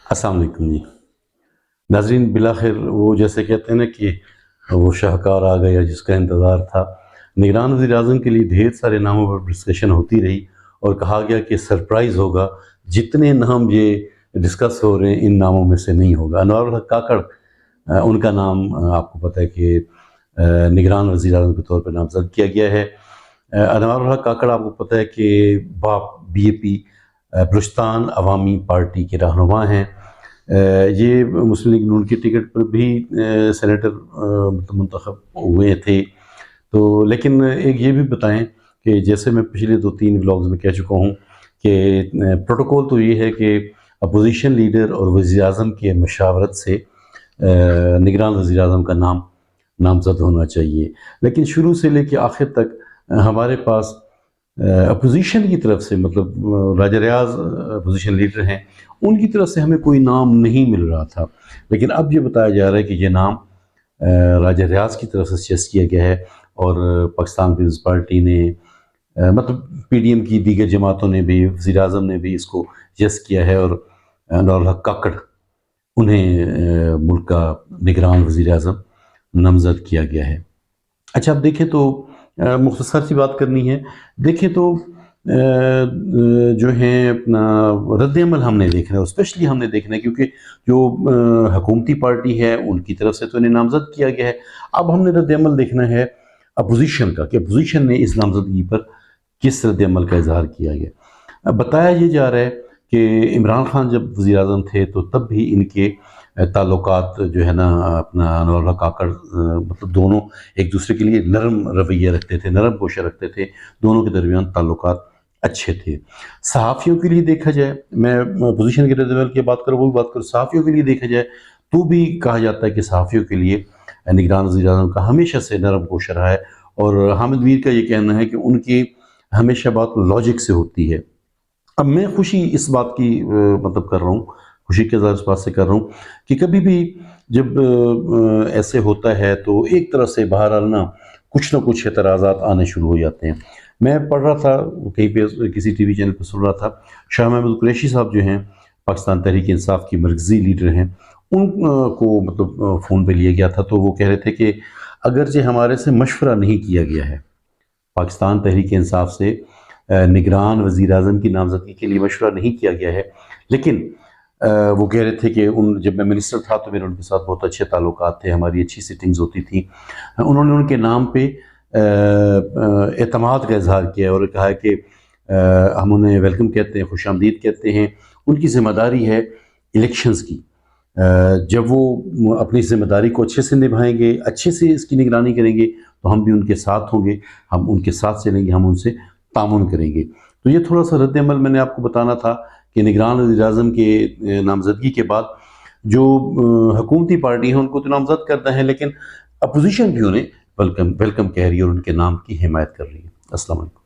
अस्सलाम वालेकुम जी। नाज़रीन, बिलाखिर वो जैसे कहते हैं ना कि वो शाहकार आ गया जिसका इंतज़ार था। निगरान वज़ीर-ए-आज़म के लिए ढेर सारे नामों पर डिस्कशन होती रही और कहा गया कि सरप्राइज़ होगा, जितने नाम ये डिस्कस हो रहे हैं इन नामों में से नहीं होगा। अनवर हक काकड़, उनका नाम आपको पता है कि निगरान वज़ीर-ए-आज़म के तौर पे नामज़द किया गया है। अनवर हक काकड़ आपको पता है कि बाप बीएपी बलूचिस्तान अवामी पार्टी के रहनुमा हैं। ये मुस्लिम लीग नून की टिकट पर भी सेनेटर मतलब मुंतखब हुए थे। तो लेकिन एक ये भी बताएं कि जैसे मैं पिछले 2-3 व्लॉग्स में कह चुका हूँ कि प्रोटोकॉल तो ये है कि अपोजिशन लीडर और वज़ीर-ए-आज़म के मशावरत से निगरान वज़ीर-ए-आज़म का नाम नामज़द होना चाहिए। लेकिन शुरू से लेकर आखिर तक हमारे पास अपोजिशन की तरफ से मतलब राजा रियाज अपोजिशन लीडर हैं, उनकी तरफ से हमें कोई नाम नहीं मिल रहा था। लेकिन अब ये बताया जा रहा है कि ये नाम राजा रियाज की तरफ से सजेस्ट किया गया है और पाकिस्तान पीपल्स पार्टी ने मतलब पीडीएम की दीगर जमातों ने भी, वज़ीर-ए-आज़म ने भी इसको सजेस्ट किया है और अनवर हक काकड़ उन्हें मुल्क का निगरान वज़ीर-ए-आज़म नामज़द किया गया है। अच्छा, अब देखें तो मुख्तसर सी बात करनी है। देखें तो जो हैं अपना रद्द-ए-अमल हमने देखना है, स्पेशली हमने देखना है क्योंकि जो हुकूमती पार्टी है उनकी तरफ से तो इन्हें नामज़द किया गया है। अब हमने रद्द-ए-अमल देखना है अपोजिशन का कि अपोजिशन ने इस नामज़दगी पर किस रद्द-ए-अमल का इज़हार किया गया। अब बताया ये जा रहा है कि इमरान खान जब वज़ीर-ए-आज़म थे तो तब भी इनके ताल्लुकात जो है ना अपना अनवर हक काकड़ मतलब दोनों एक दूसरे के लिए नरम रवैया रखते थे, नरम गोशा रखते थे, दोनों के दरमियान ताल्लुकात अच्छे थे। सहाफ़ियों के लिए देखा जाए, मैं अपोजिशन के रद्द-ए-अमल की बात करूँ वो भी बात करूँ, सहाफ़ियों के लिए देखा जाए तो भी कहा जाता है कि सहाफ़ियों के लिए निगरान वज़ीर-ए-आज़म का हमेशा से नरम गोशा रहा है और हामिद मीर का ये कहना है कि उनकी हमेशा बात लॉजिक से होती है। अब मैं खुशी इस बात की मतलब कर रहा हूँ, खुशी के इज़हार इस बात से कर रहा हूँ कि कभी भी जब ऐसे होता है तो एक तरह से बहरहाल ना कुछ एतराज़ात आने शुरू हो जाते हैं। मैं पढ़ रहा था कहीं पे किसी टीवी चैनल पे सुन रहा था, शाह महमूद कुरैशी साहब जो हैं पाकिस्तान तहरीक इंसाफ की मरकज़ी लीडर हैं, उन को मतलब फ़ोन पे लिया गया था तो वो कह रहे थे कि अगरचे हमारे से मशवरा नहीं किया गया है, पाकिस्तान तहरीक इंसाफ से निगरान वज़ीर-ए-आज़म की नामज़दगी के लिए मशवरा नहीं किया गया है, लेकिन वो कह रहे थे कि जब मैं मिनिस्टर था तो मेरे उनके साथ बहुत अच्छे ताल्लुकात थे, हमारी अच्छी सिटिंग्स होती थी। उन्होंने उनके नाम पे एतमाद का इज़हार किया है और कहा है कि हम उन्हें वेलकम कहते हैं, खुशामदीद कहते हैं। उनकी ज़िम्मेदारी है इलेक्शंस की। जब वो अपनी ज़िम्मेदारी को अच्छे से निभाएँगे, अच्छे से इसकी निगरानी करेंगे, तो हम भी उनके साथ होंगे, हम उनके साथ चलेंगे, हम उनसे तामुन करेंगे। तो ये थोड़ा-सा रद्द-ए-अमल मैंने आपको बताना था कि निगरान वज़ीर-ए-आज़म के नामज़दगी के बाद जो हुकूमती पार्टी है उनको तो नामज़द करना है, लेकिन अपोजिशन भी उन्हें वेलकम वेलकम कह रही है और उनके नाम की हिमायत कर रही है। अस्सलाम वालेकुम।